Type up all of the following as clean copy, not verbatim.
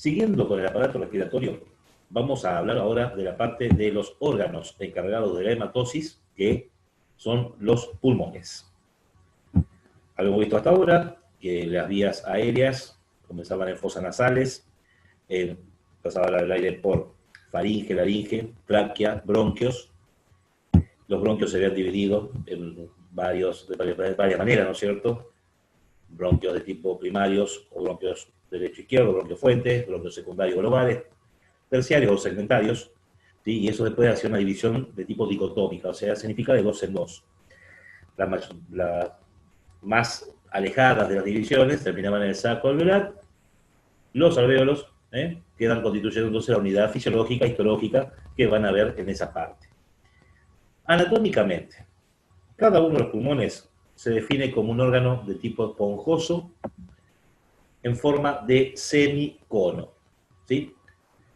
Siguiendo con el aparato respiratorio, vamos a hablar ahora de la parte de los órganos encargados de la hematosis, que son los pulmones. Habíamos visto hasta ahora que las vías aéreas comenzaban en fosas nasales, pasaba el aire por faringe, laringe, tráquea, bronquios. Los bronquios se habían dividido de varias maneras, ¿no es cierto? Bronquios de tipo primarios o bronquios derecho-izquierdo, bronquios fuentes, bronquios secundarios globales, terciarios o segmentarios, ¿sí? Y eso después hace una división de tipo dicotómica, o sea, significa de dos en dos. Las más alejadas de las divisiones terminaban en el saco alveolar, los alvéolos quedan constituyendo entonces la unidad fisiológica, histológica que van a ver en esa parte. Anatómicamente, cada uno de los pulmones se define como un órgano de tipo esponjoso en forma de semicono, ¿sí?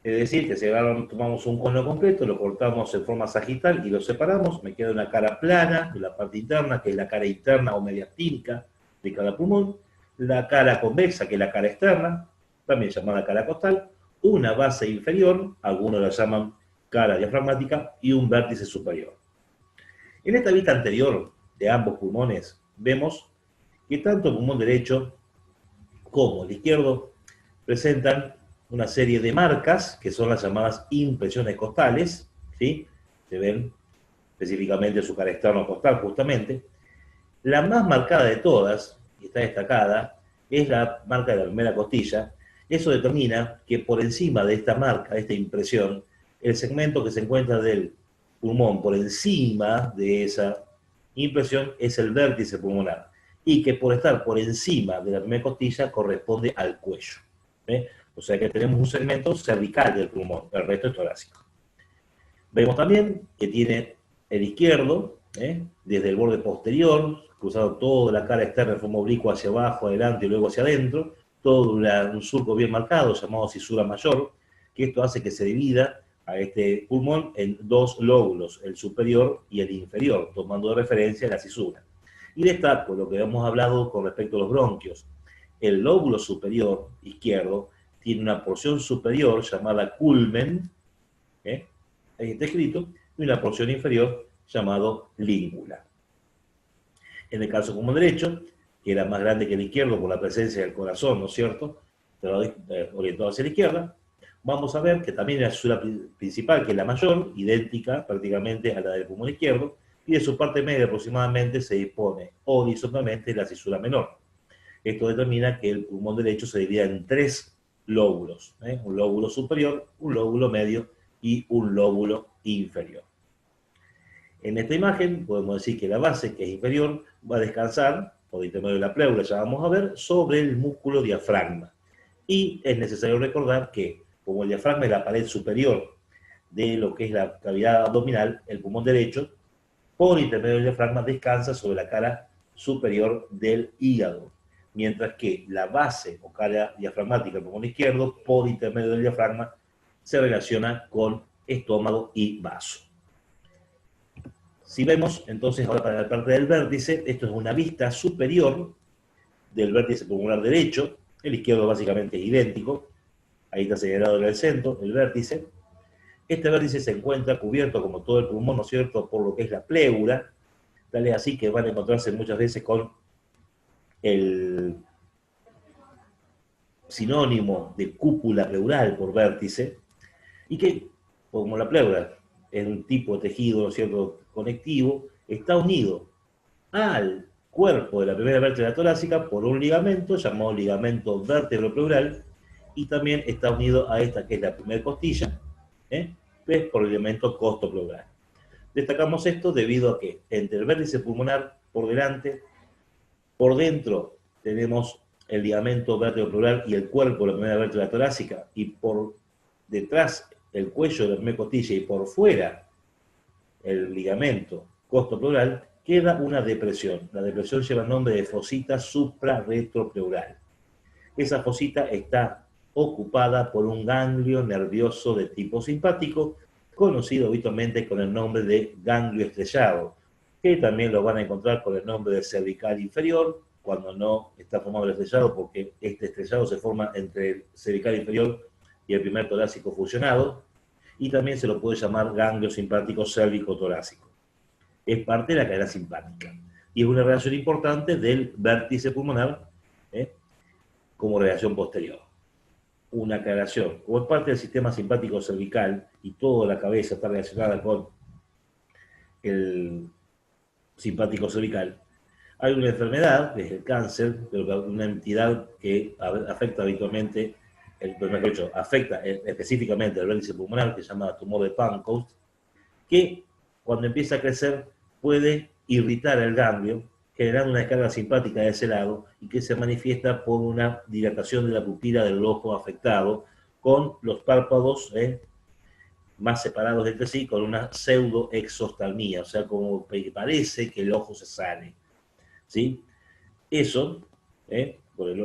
Es decir, que si tomamos un cono completo, lo cortamos en forma sagital y lo separamos, me queda una cara plana de la parte interna, que es la cara interna o mediastínica de cada pulmón, la cara convexa, que es la cara externa, también llamada cara costal, una base inferior, algunos la llaman cara diafragmática, y un vértice superior. En esta vista anterior de ambos pulmones, vemos que tanto el pulmón derecho como el izquierdo presentan una serie de marcas, que son las llamadas impresiones costales, ¿sí? Se ven específicamente su cara externa o costal, justamente. La más marcada de todas, y está destacada, es la marca de la primera costilla. Eso determina que por encima de esta marca, de esta impresión, el segmento que se encuentra del pulmón por encima de esa impresión es el vértice pulmonar, y que por estar por encima de la primera costilla corresponde al cuello. O sea que tenemos un segmento cervical del pulmón, el resto es torácico. Vemos también que tiene el izquierdo, desde el borde posterior, cruzado toda la cara externa de forma oblicua hacia abajo, adelante y luego hacia adentro, todo un surco bien marcado llamado cisura mayor, que esto hace que se divida a este pulmón en dos lóbulos, el superior y el inferior, tomando de referencia la cisura. Y destaco lo que hemos hablado con respecto a los bronquios. El lóbulo superior izquierdo tiene una porción superior llamada culmen, ahí está escrito, y una porción inferior llamado língula. En el caso pulmón derecho, que era más grande que el izquierdo por la presencia del corazón, ¿no es cierto?, orientado hacia la izquierda, vamos a ver que también la cisura principal, que es la mayor, idéntica prácticamente a la del pulmón izquierdo, y de su parte media aproximadamente se dispone horizontalmente la cisura menor. Esto determina que el pulmón derecho se divide en tres lóbulos, un lóbulo superior, un lóbulo medio y un lóbulo inferior. En esta imagen podemos decir que la base, que es inferior, va a descansar, por intermedio de la pleura, ya vamos a ver, sobre el músculo diafragma. Y es necesario recordar que, como el diafragma es la pared superior de lo que es la cavidad abdominal, el pulmón derecho, por intermedio del diafragma, descansa sobre la cara superior del hígado, mientras que la base o cara diafragmática del pulmón izquierdo, por intermedio del diafragma, se relaciona con estómago y vaso. Si vemos, entonces, ahora para la parte del vértice, esto es una vista superior del vértice pulmonar derecho, el izquierdo básicamente es idéntico, ahí está señalado en el centro, el vértice. Este vértice se encuentra cubierto, como todo el pulmón, ¿no es cierto?, por lo que es la pleura, tal es así que van a encontrarse muchas veces con el sinónimo de cúpula pleural por vértice, y que, como la pleura es un tipo de tejido, ¿no es cierto?, conectivo, está unido al cuerpo de la primera vértebra torácica por un ligamento llamado ligamento vértebro-pleural, y también está unido a esta que es la primera costilla, por el ligamento costo-pleural. Destacamos esto debido a que entre el vértice pulmonar por delante, por dentro tenemos el ligamento vértebro-pleural y el cuerpo de la primera vértebra torácica, y por detrás el cuello de la primera costilla y por fuera el ligamento costo-pleural, queda una depresión. La depresión lleva el nombre de fosita suprarretropleural. Esa fosita está ocupada por un ganglio nervioso de tipo simpático, conocido habitualmente con el nombre de ganglio estrellado, que también lo van a encontrar con el nombre de cervical inferior, cuando no está formado el estrellado, porque este estrellado se forma entre el cervical inferior y el primer torácico fusionado, y también se lo puede llamar ganglio simpático cérvico-torácico. Es parte de la cadena simpática, y es una relación importante del vértice pulmonar como relación posterior. Una aclaración, como es parte del sistema simpático cervical y toda la cabeza está relacionada con el simpático cervical, hay una enfermedad, que es el cáncer, pero una entidad que afecta habitualmente, afecta específicamente el vértice pulmonar, que se llama tumor de Pancoast, que cuando empieza a crecer puede irritar el ganglio, generando una descarga simpática de ese lado y que se manifiesta por una dilatación de la pupila del ojo afectado, con los párpados más separados entre sí, con una pseudoexoftalmía, o sea, como que parece que el ojo se sale. ¿Sí? Eso,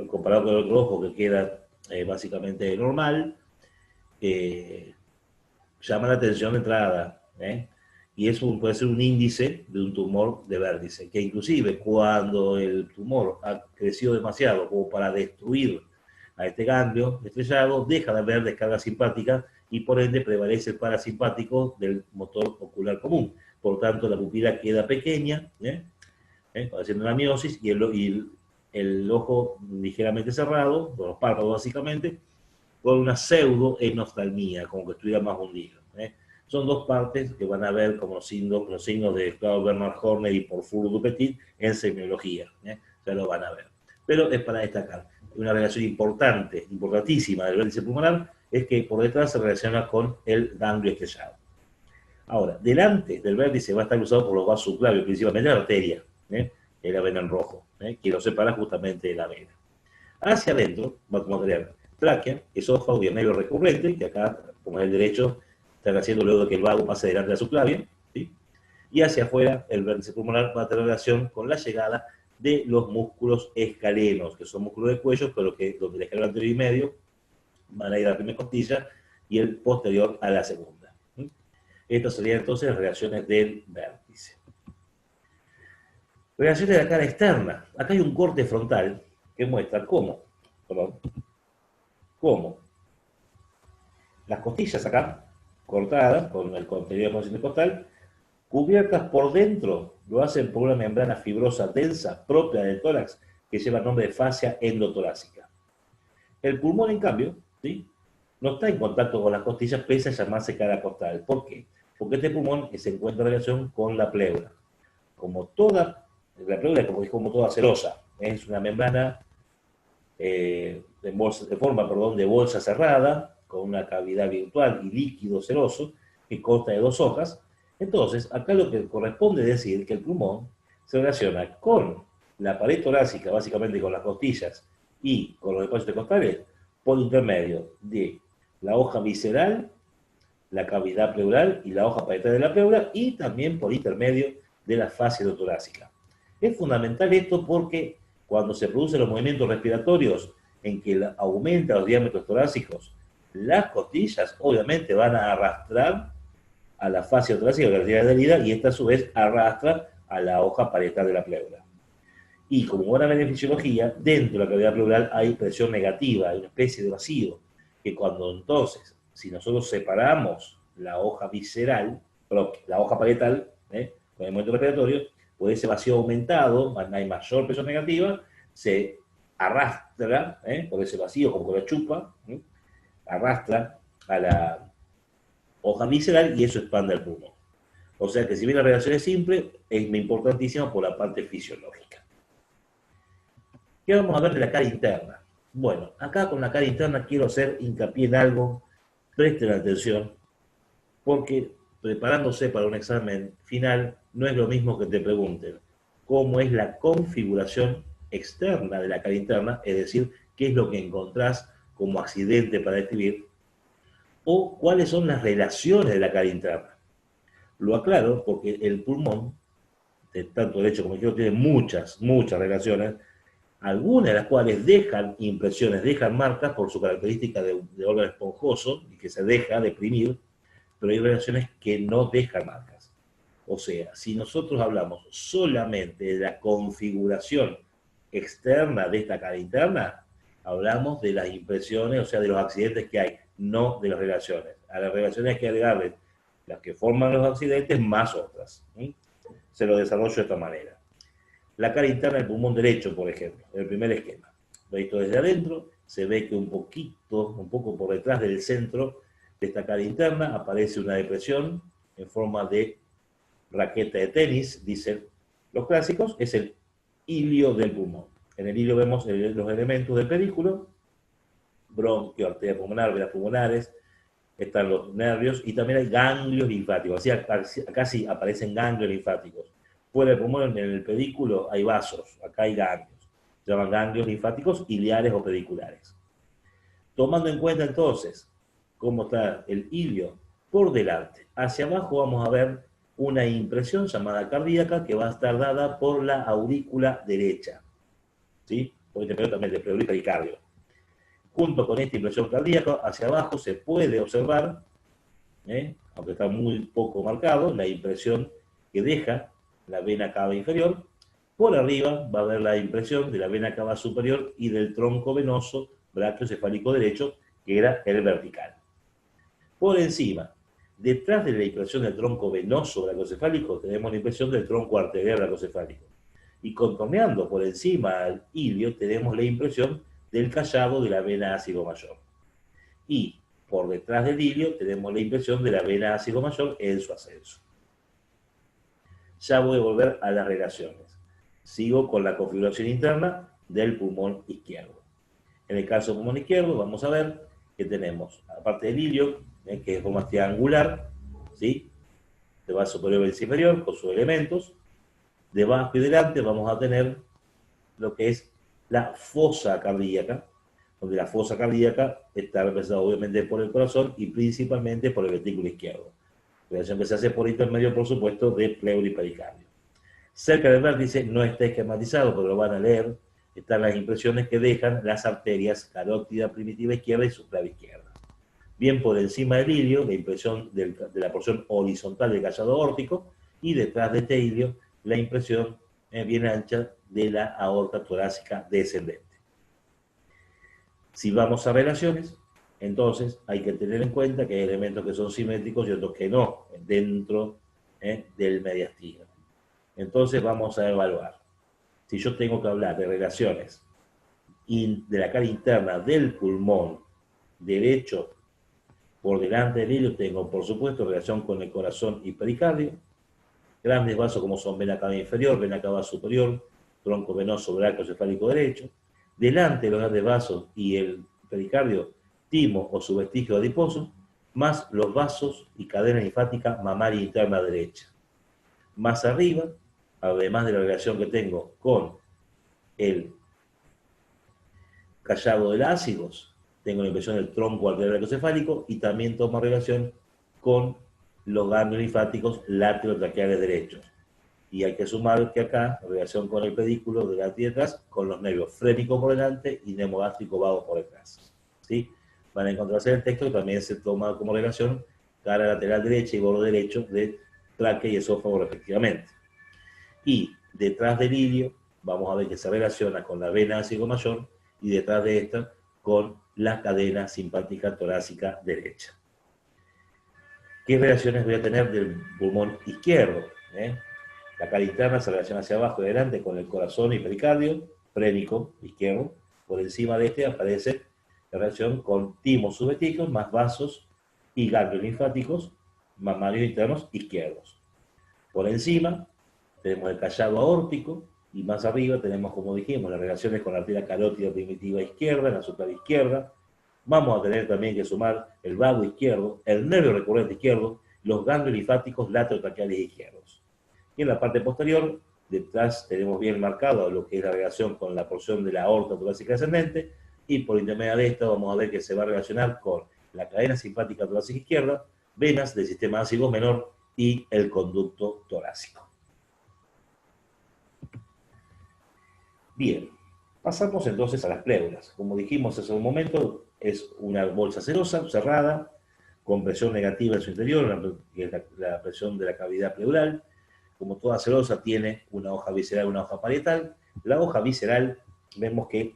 comparado con el otro ojo que queda básicamente normal, llama la atención de entrada, y eso puede ser un índice de un tumor de vértice, que inclusive cuando el tumor ha crecido demasiado como para destruir a este ganglio estrellado, deja de haber descarga simpática y por ende prevalece el parasimpático del motor ocular común. Por tanto, la pupila queda pequeña, haciendo la miosis, y el ojo ligeramente cerrado, con los párpados básicamente, con una pseudoenoftalmía, como que estuviera más hundido. Son dos partes que van a ver como los signos de Claude Bernard Horner y Porphyre Dupetit en semiología. Ya lo van a ver. Pero es para destacar. Una relación importante, importantísima del vértice pulmonar, es que por detrás se relaciona con el ganglio estrellado. Ahora, delante del vértice va a estar cruzado por los vasos subclavios, principalmente la arteria, es la vena en rojo, que lo separa justamente de la vena. Hacia adentro vamos a tener tráquea, esófago y el nervio recurrente, que acá, como es el derecho, están haciendo luego de que el vago pase delante de la subclavia, ¿sí? Y hacia afuera, el vértice pulmonar va a tener relación con la llegada de los músculos escalenos, que son músculos de cuello, pero que donde el escaleno anterior y medio van a ir a la primera costilla y el posterior a la segunda. Estas serían entonces las relaciones del vértice. Relaciones de la cara externa. Acá hay un corte frontal que muestra cómo las costillas acá, cortadas con el contenido de posición costal, cubiertas por dentro, lo hacen por una membrana fibrosa densa propia del tórax que lleva el nombre de fascia endotorácica. El pulmón, en cambio, ¿sí?, no está en contacto con las costillas, pese a llamarse cara costal. ¿Por qué? Porque este pulmón se encuentra en relación con la pleura. La pleura es como toda cerosa, es una membrana de forma de bolsa cerrada, con una cavidad virtual y líquido ceroso, que consta de dos hojas. Entonces, acá lo que corresponde decir que el pulmón se relaciona con la pared torácica, básicamente con las costillas, y con los depósitos costales, por intermedio de la hoja visceral, la cavidad pleural y la hoja parietal de la pleura, y también por intermedio de la fascia endotorácica. Es fundamental esto porque cuando se producen los movimientos respiratorios en que aumentan los diámetros torácicos, las costillas obviamente van a arrastrar a la fascia torácica que la adherida, y esta a su vez arrastra a la hoja parietal de la pleura. Y como van a ver en fisiología, dentro de la cavidad pleural hay presión negativa, hay una especie de vacío, que cuando entonces, si nosotros separamos la hoja visceral, la hoja parietal, con el movimiento respiratorio, pues ese vacío aumentado, hay mayor presión negativa, se arrastra, por ese vacío, como que lo chupa, arrastra a la hoja visceral y eso expande el pulmón. O sea que si bien la relación es simple, es importantísima por la parte fisiológica. ¿Qué vamos a ver de la cara interna? Bueno, acá con la cara interna quiero hacer hincapié en algo, presten atención, porque preparándose para un examen final no es lo mismo que te pregunten cómo es la configuración externa de la cara interna, es decir, qué es lo que encontrás como accidente para describir, o cuáles son las relaciones de la cara interna. Lo aclaro porque el pulmón, de tanto derecho como izquierdo, tiene muchas relaciones, algunas de las cuales dejan impresiones, dejan marcas por su característica de órgano esponjoso y que se deja deprimir, pero hay relaciones que no dejan marcas. O sea, si nosotros hablamos solamente de la configuración externa de esta cara interna, hablamos de las impresiones, o sea, de los accidentes que hay no de las relaciones. A las relaciones hay que agregarle las que forman los accidentes más otras. ¿Sí? Se lo desarrollo de esta manera. La cara interna del pulmón derecho, por ejemplo, el primer esquema. Visto desde adentro, se ve que un poco por detrás del centro de esta cara interna aparece una depresión en forma de raqueta de tenis, dicen los clásicos, es el ilio del pulmón. En el ilio vemos los elementos del pedículo, bronquio, arteria pulmonar, venas pulmonares, están los nervios y también hay ganglios linfáticos. Así, acá sí aparecen ganglios linfáticos. Fuera del pulmón, en el pedículo, hay vasos, acá hay ganglios. Se llaman ganglios linfáticos iliares o pediculares. Tomando en cuenta entonces cómo está el ilio por delante, hacia abajo vamos a ver una impresión llamada cardíaca que va a estar dada por la aurícula derecha. ¿Sí? Porque también de pericardio. Junto con esta impresión cardíaca, hacia abajo se puede observar, aunque está muy poco marcado, la impresión que deja la vena cava inferior. Por arriba va a haber la impresión de la vena cava superior y del tronco venoso brachiocefálico derecho, que era el vertical. Por encima, detrás de la impresión del tronco venoso brachiocefálico, tenemos la impresión del tronco arterial brachiocefálico. Y contorneando por encima al ilio, tenemos la impresión del callado de la vena ácido mayor. Y por detrás del ilio tenemos la impresión de la vena ácido mayor en su ascenso. Ya voy a volver a las relaciones. Sigo con la configuración interna del pulmón izquierdo. En el caso del pulmón izquierdo vamos a ver que tenemos, aparte del ilio, que es de forma triangular, ¿sí? De base superior y inferior, con sus elementos. Debajo y delante vamos a tener lo que es la fosa cardíaca, donde la fosa cardíaca está representada obviamente por el corazón y principalmente por el ventrículo izquierdo. Relación que se hace por intermedio, por supuesto, de pleuro y pericardio. Cerca del vértice no está esquematizado, pero lo van a leer, están las impresiones que dejan las arterias carótida primitiva izquierda y subclave izquierda. Bien por encima del ilio, la impresión de la porción horizontal del callado aórtico, y detrás de este ilio, la impresión bien ancha de la aorta torácica descendente. Si vamos a relaciones, entonces hay que tener en cuenta que hay elementos que son simétricos y otros que no, dentro del mediastino. Entonces vamos a evaluar. Si yo tengo que hablar de relaciones de la cara interna del pulmón derecho por delante del ilio, tengo por supuesto relación con el corazón y pericardio. Grandes vasos como son vena cava inferior, vena cava superior, tronco venoso brachiocefálico derecho. Delante de los grandes vasos y el pericardio, timo o subvestigio adiposo, más los vasos y cadena linfática mamaria interna derecha. Más arriba, además de la relación que tengo con el callado de ácidos, tengo la impresión del tronco arterial brachiocefálico y también tomo relación con los ganglios linfáticos laterotraqueales derechos. Y hay que sumar que acá, en relación con el pedículo de delante y detrás, con los nervios frénico por delante y neumogástrico vago por detrás. ¿Sí? Van a encontrarse en el texto que también se toma como relación cara lateral derecha y borde derecho de tráquea y esófago respectivamente. Y detrás del ilio, vamos a ver que se relaciona con la vena ácido mayor y detrás de esta con la cadena simpática torácica derecha. ¿Qué relaciones voy a tener del pulmón izquierdo? La cara interna se relaciona hacia abajo y adelante con el corazón y pericardio, frénico izquierdo. Por encima de este aparece la relación con timos subvestígios más vasos y ganglios linfáticos mamarios internos izquierdos. Por encima tenemos el callado aórtico y más arriba tenemos, como dijimos, las relaciones con la arteria carótida primitiva izquierda, en la subclave izquierda. Vamos a tener también que sumar el vago izquierdo, el nervio recurrente izquierdo, los ganglios linfáticos laterotraqueales izquierdos. Y en la parte posterior, detrás tenemos bien marcado lo que es la relación con la porción de la aorta torácica descendente, y por intermedio de esto vamos a ver que se va a relacionar con la cadena simpática torácica izquierda, venas del sistema ácido menor y el conducto torácico. Bien, pasamos entonces a las pleuras. Como dijimos hace un momento, es una bolsa serosa, cerrada, con presión negativa en su interior, que es la presión de la cavidad pleural. Como toda serosa tiene una hoja visceral, una hoja parietal. La hoja visceral, vemos que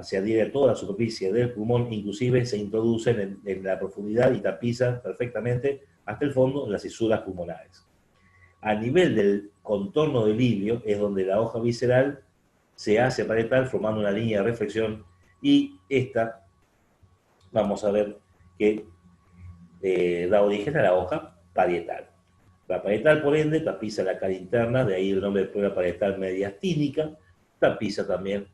se adhiere a toda la superficie del pulmón, inclusive se introducen en la profundidad y tapizan perfectamente hasta el fondo en las fisuras pulmonares. A nivel del contorno del ilio es donde la hoja visceral se hace parietal formando una línea de reflexión y esta, vamos a ver que da origen a la hoja parietal. La parietal, por ende, tapiza la cara interna, de ahí el nombre de pleura parietal mediastínica, tapiza también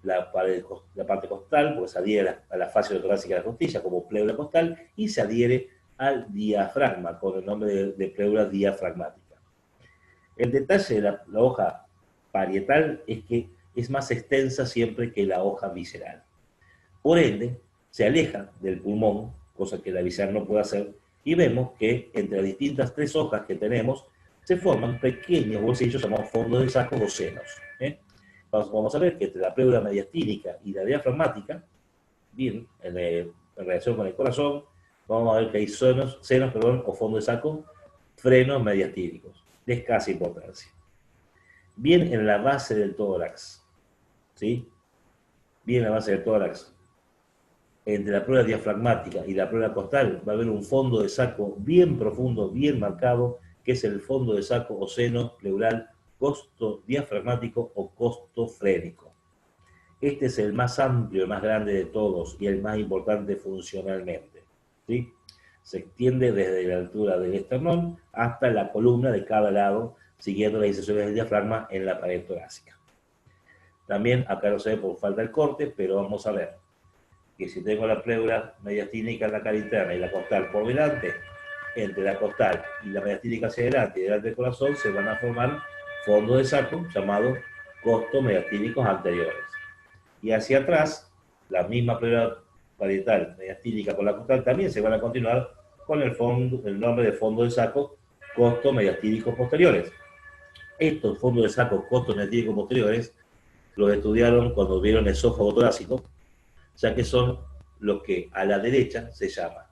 la parte costal, porque se adhiere a la fascia torácica de la costilla como pleura costal, y se adhiere al diafragma con el nombre de pleura diafragmática. El detalle de la hoja parietal es que es más extensa siempre que la hoja visceral. Por ende, se aleja del pulmón, cosa que la visceral no puede hacer, y vemos que entre las distintas 3 hojas que tenemos se forman pequeños bolsillos llamados fondos de saco o senos. Vamos a ver que entre la pleura mediastínica y la diafragmática, bien, en relación con el corazón, vamos a ver que hay senos o fondos de saco, frenos mediastínicos, de escasa importancia. Bien en la base del tórax, ¿sí? Bien en la base del tórax, entre la pleura diafragmática y la pleura costal va a haber un fondo de saco bien profundo, bien marcado, que es el fondo de saco o seno pleural costo diafragmático o costo frénico. Este es el más amplio, el más grande de todos y el más importante funcionalmente, ¿sí? Se extiende desde la altura del esternón hasta la columna de cada lado, siguiendo las inserciones del diafragma en la pared torácica. También acá no se ve por falta del corte, pero vamos a ver que si tengo la pleura mediastínica en la cara interna y la costal por delante, entre la costal y la mediastínica hacia adelante y delante del corazón se van a formar fondos de saco llamados costos mediastínicos anteriores. Y hacia atrás, la misma pleura parietal mediastínica con la costal también se van a continuar con el nombre de fondo de saco costos mediastínicos posteriores. Estos fondos de saco costos mediastínicos posteriores los estudiaron cuando vieron el esófago torácico, ya que son los que a la derecha se llama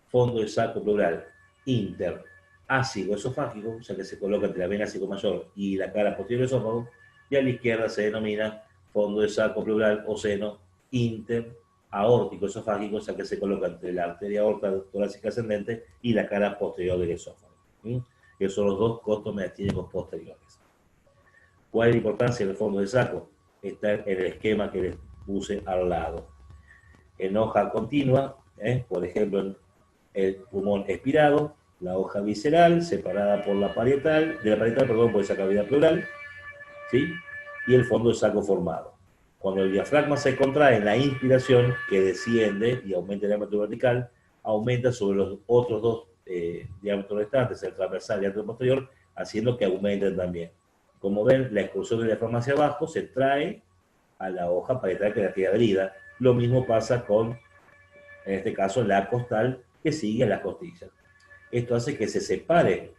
fondo de saco pleural interácido esofágico, ya que se coloca entre la vena ácido mayor y la cara posterior del esófago, y a la izquierda se denomina fondo de saco pleural o seno interaórtico esofágico, ya que se coloca entre la arteria aorta torácica ascendente y la cara posterior del esófago. Que son los 2 costos mediastínicos posteriores. ¿Cuál es la importancia del fondo de saco? Está en el esquema que les puse al lado. En hoja continua, por ejemplo, en el pulmón expirado, la hoja visceral separada por la parietal, por esa cavidad pleural, ¿sí? Y el fondo de saco formado. Cuando el diafragma se contrae en la inspiración, que desciende y aumenta el diámetro vertical, aumenta sobre los otros 2 diámetros restantes, el transversal y el diámetro posterior, haciendo que aumenten también. Como ven, la excursión del diafragma hacia abajo se trae a la hoja parietal que la queda adherida. Lo mismo pasa con, en este caso, la costal que sigue a las costillas. Esto hace que se separe,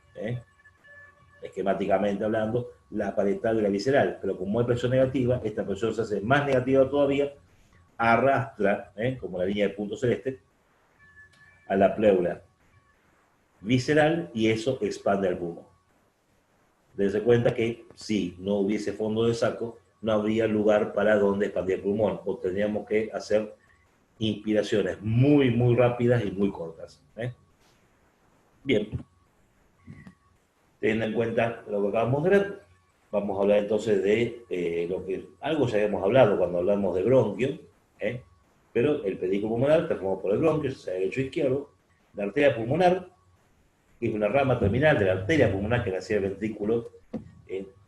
esquemáticamente hablando, la parietal de la visceral, pero como hay presión negativa, esta presión se hace más negativa todavía, arrastra, como la línea del punto celeste, a la pleura visceral y eso expande el pulmón. Dense cuenta que si no hubiese fondo de saco, no habría lugar para donde expandir el pulmón, o tendríamos que hacer inspiraciones muy, muy rápidas y muy cortas. Bien. Teniendo en cuenta lo que acabamos de ver, vamos a hablar entonces de lo que algo ya habíamos hablado cuando hablamos de bronquio, pero el pedículo pulmonar está formado por el bronquio, sea derecho e izquierdo, la arteria pulmonar, que es una rama terminal de la arteria pulmonar que nace del ventrículo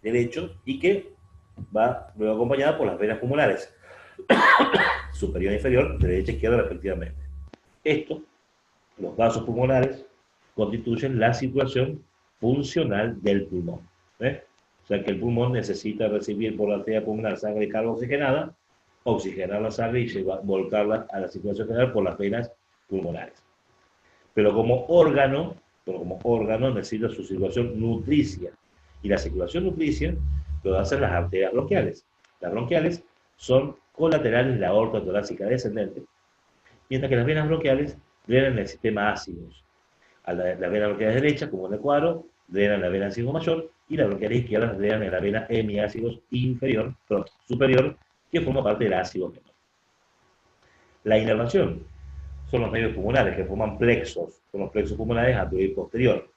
derecho y que va luego acompañada por las venas pulmonares, superior e inferior, de derecha e izquierda respectivamente. Esto, los vasos pulmonares, constituyen la circulación funcional del pulmón. O sea que el pulmón necesita recibir por la arteria pulmonar sangre carga oxigenada, oxigenar la sangre y volcarla a la circulación general por las venas pulmonares. Pero como órgano necesita su circulación nutricia. Y la circulación nutricia lo hacen las arterias bronquiales. Las bronquiales son colaterales de la aorta torácica descendente, mientras que las venas bronquiales drenan el sistema ácidos. A las venas bronquiales derechas, como en el cuadro, drenan la vena ácido mayor, y las bronquiales izquierdas drenan en la vena hemiácidos superior, que forma parte del ácido menor. La inervación son los medios pulmonares que forman plexos, son los plexos pulmonares anterior y posterior,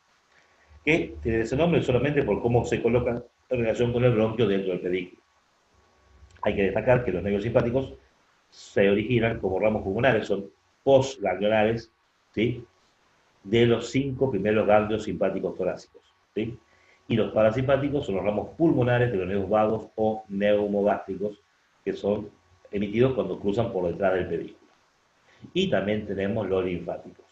que tienen ese nombre solamente por cómo se colocan en relación con el bronquio dentro del pedículo. Hay que destacar que los nervios simpáticos se originan como ramos pulmonares, son postganglionares, ¿sí?, de los 5 primeros ganglios simpáticos torácicos, ¿sí? Y los parasimpáticos son los ramos pulmonares de los nervios vagos o neumogástricos, que son emitidos cuando cruzan por detrás del pedículo. Y también tenemos los linfáticos.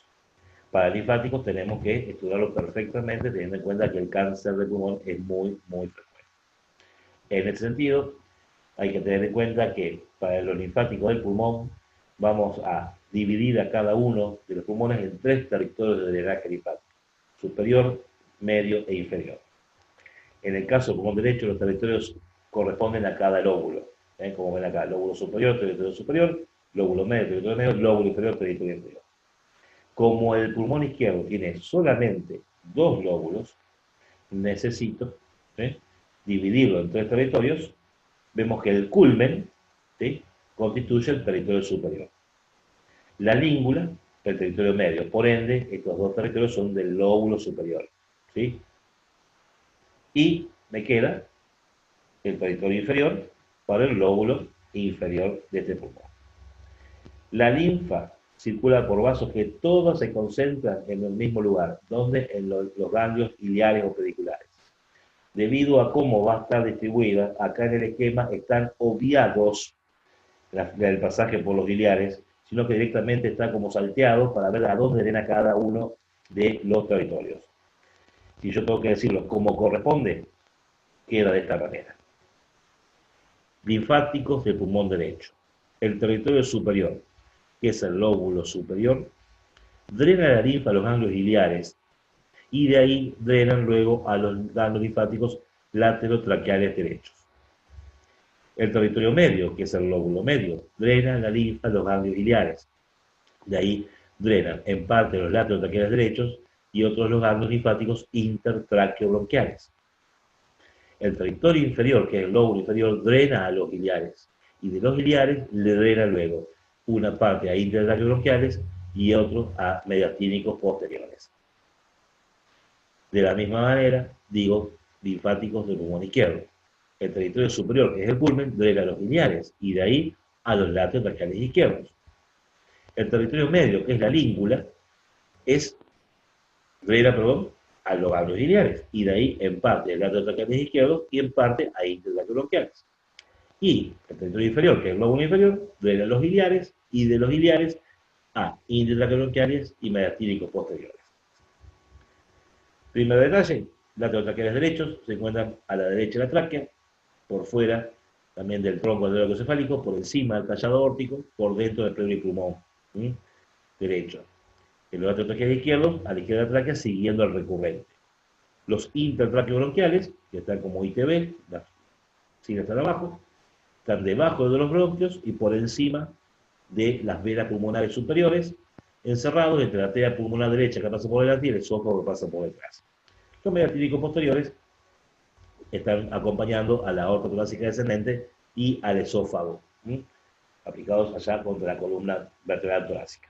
Para linfáticos tenemos que estudiarlo perfectamente, teniendo en cuenta que el cáncer de pulmón es muy, muy frecuente. En ese sentido, hay que tener en cuenta que para los linfáticos del pulmón vamos a dividir a cada uno de los pulmones en 3 territorios de drenaje linfático: superior, medio e inferior. En el caso del pulmón derecho, los territorios corresponden a cada lóbulo. Como ven acá, lóbulo superior, territorio superior, lóbulo medio, territorio medio, lóbulo inferior, territorio inferior. Como el pulmón izquierdo tiene solamente 2 lóbulos, necesito dividirlo en 3 territorios. Vemos que el culmen, ¿sí?, constituye el territorio superior. La língula, el territorio medio. Por ende, estos 2 territorios son del lóbulo superior, ¿sí? Y me queda el territorio inferior para el lóbulo inferior de este pulmón. La linfa circula por vasos que todos se concentran en el mismo lugar, donde en los ganglios iliares o pediculares. Debido a cómo va a estar distribuida, acá en el esquema están obviados el pasaje por los iliares, sino que directamente está como salteado para ver a dónde drena cada uno de los territorios. Si yo tengo que decirlo como corresponde, queda de esta manera. Linfáticos del pulmón derecho. El territorio superior, que es el lóbulo superior, drena la linfa a los ganglios iliares y de ahí drenan luego a los ganglios linfáticos laterotraqueales derechos. El territorio medio, que es el lóbulo medio, drena la linfa a los ganglios iliares. De ahí drenan en parte los laterotraqueales derechos y otros los ganglios linfáticos intertraqueobronquiales. El territorio inferior, que es el lóbulo inferior, drena a los iliares. Y de los iliares le drena luego una parte a intertraqueobronquiales y otro a mediastínicos posteriores. De la misma manera, digo linfáticos del pulmón izquierdo. El territorio superior, que es el culmen, drena a los iliares y de ahí a los laterotraqueales izquierdos. El territorio medio, que es la língula, drena a los ganglios iliares y de ahí en parte a laterotraqueales izquierdos y en parte a intertraqueobronquiales. Y el territorio inferior, que es el lóbulo inferior, drena a los iliares y de los iliares a intertraqueobronquiales y mediastínicos posteriores. Primer detalle, laterotraqueales derechos se encuentran a la derecha de la tráquea, por fuera también del tronco cefálico, por encima del tallado órtico, por dentro del pleuropulmón derecho. El laterotraqueales izquierdo, a la izquierda de la tráquea, siguiendo al recurrente. Los intertraqueobronquiales, que están como ITB, sin estar abajo, están debajo de los bronquios y por encima de las venas pulmonares superiores, encerrados entre la arteria pulmonar derecha que pasa por delante y el esófago que pasa por detrás. Los mediastínicos posteriores están acompañando a la aorta torácica descendente y al esófago, aplicados allá contra la columna vertebral torácica.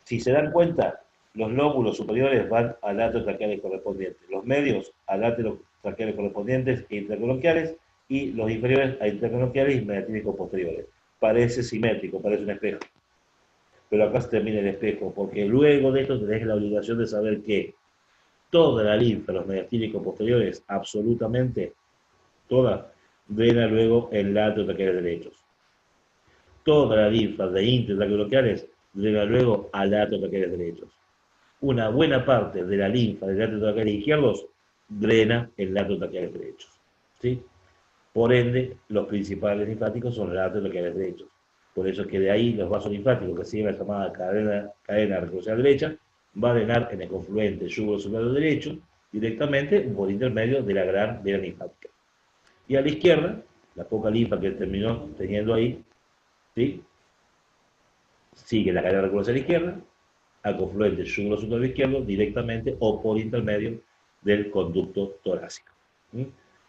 Si se dan cuenta, los lóbulos superiores van a laterotraqueales correspondientes, los medios a laterotraqueales correspondientes e intertraqueobronquiales, y los inferiores a intertraqueobronquiales y mediastínicos posteriores. Parece simétrico, parece un espejo. Pero acá se termina el espejo, porque luego de esto tenés la obligación de saber que toda la linfa, los mediastínicos posteriores, absolutamente toda, drena luego en laterotraqueales derechos. Toda la linfa de intertraqueobronquiales drena luego a laterotraqueales derechos. Una buena parte de la linfa de laterotraqueales izquierdos drena en laterotraqueales derechos, ¿sí? Por ende, los principales linfáticos son los laterotraqueales derechos. Por eso es que de ahí los vasos linfáticos que siguen la llamada cadena recurrencial derecha va a drenar en el confluente yugo superior derecho directamente por intermedio de la gran vena linfática. Y a la izquierda, la poca linfa que terminó teniendo ahí, ¿sí?, sigue la cadena recurrencial izquierda al confluente yugo superior izquierdo directamente o por intermedio del conducto torácico.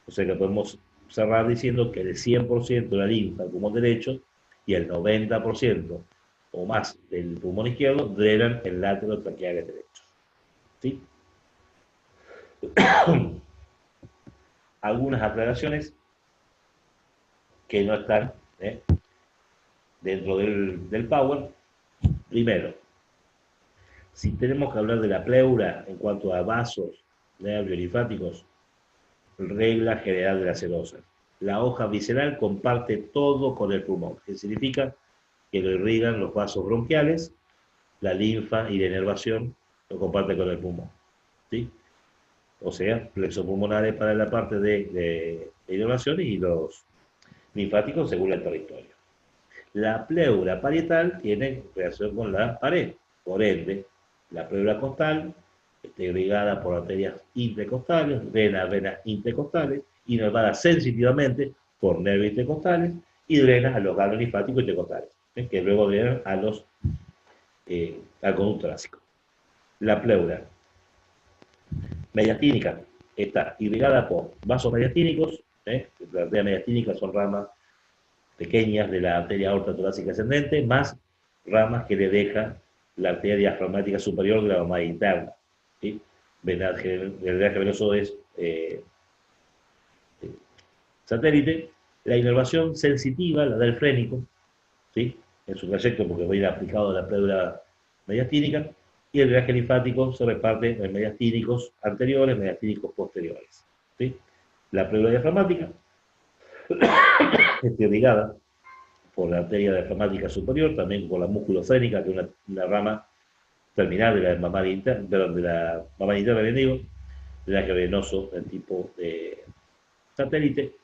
O sea que podemos cerrar diciendo que el 100% de la linfa del pulmón derecho y el 90% o más del pulmón izquierdo drenan el látero traqueal derecho. ¿Sí? Algunas aclaraciones que no están dentro del Power. Primero, si tenemos que hablar de la pleura en cuanto a vasos, nervios linfáticos, regla general de la serosa. La hoja visceral comparte todo con el pulmón, que significa que lo irrigan los vasos bronquiales, la linfa y la inervación lo comparte con el pulmón. ¿Sí? O sea, plexos pulmonares para la parte de inervación y los linfáticos según el territorio. La pleura parietal tiene relación con la pared, por ende, la pleura costal está irrigada por arterias intercostales, venas intercostales, inervada sensitivamente por nervios intercostales y drena a los ganglios linfáticos intercostales, que luego drenan a al conducto torácico. La pleura mediastínica está irrigada por vasos mediastínicos, las arterias mediastínicas son ramas pequeñas de la arteria aorta torácica ascendente, más ramas que le deja la arteria diafragmática superior de la mamá interna. ¿Sí? El drenaje venoso es satélite. La inervación sensitiva, la del frénico, ¿sí? En su trayecto, porque va a ir aplicado a la pleura mediastínica, y el drenaje linfático se reparte en mediastínicos anteriores, mediastínicos posteriores. ¿Sí? La pleura diafragmática está irrigada por la arteria diafragmática superior, también por la musculofrénica, que es una rama terminal de la mamaria interna, de la mamaria interna, bien digo, drenaje venoso del tipo de satélite.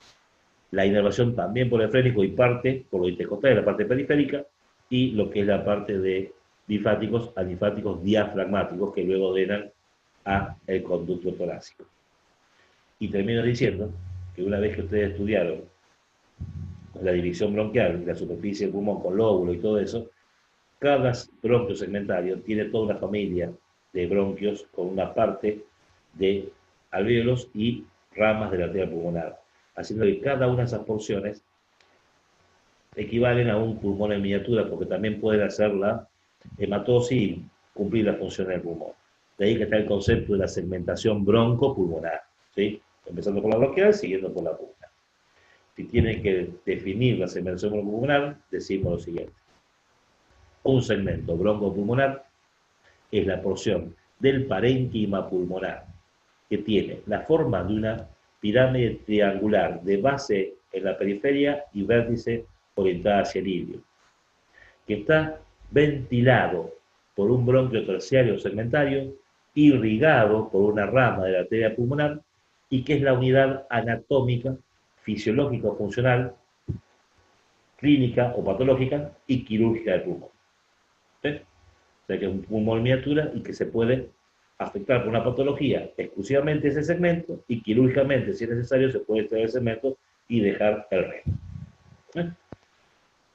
La inervación también por el frénico y parte por lo intercostal, la parte periférica, y lo que es la parte de linfáticos a linfáticos diafragmáticos que luego drenan a el conducto torácico. Y termino diciendo que una vez que ustedes estudiaron la división bronquial, la superficie del pulmón con lóbulo y todo eso, cada bronquio segmentario tiene toda una familia de bronquios con una parte de alvéolos y ramas de la arteria pulmonar, haciendo que cada una de esas porciones equivalen a un pulmón en miniatura, porque también pueden hacer la hematosis y cumplir la función del pulmón. De ahí que está el concepto de la segmentación broncopulmonar, ¿sí? Empezando por la bronquial, siguiendo por la pulmonar. Si tienen que definir la segmentación broncopulmonar, decimos lo siguiente. Un segmento broncopulmonar es la porción del parénquima pulmonar que tiene la forma de una pirámide triangular de base en la periferia y vértice orientada hacia el ilio, que está ventilado por un bronquio terciario segmentario, irrigado por una rama de la arteria pulmonar y que es la unidad anatómica, fisiológica o funcional, clínica o patológica y quirúrgica del pulmón. ¿Sí? O sea que es un pulmón en miniatura y que se puede afectar por una patología exclusivamente ese segmento y quirúrgicamente, si es necesario, se puede extraer el segmento y dejar el resto.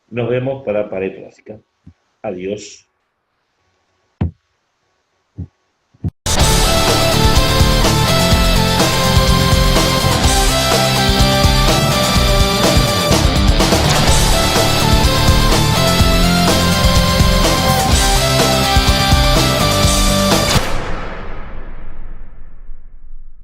Nos vemos para pared torácica. Adiós.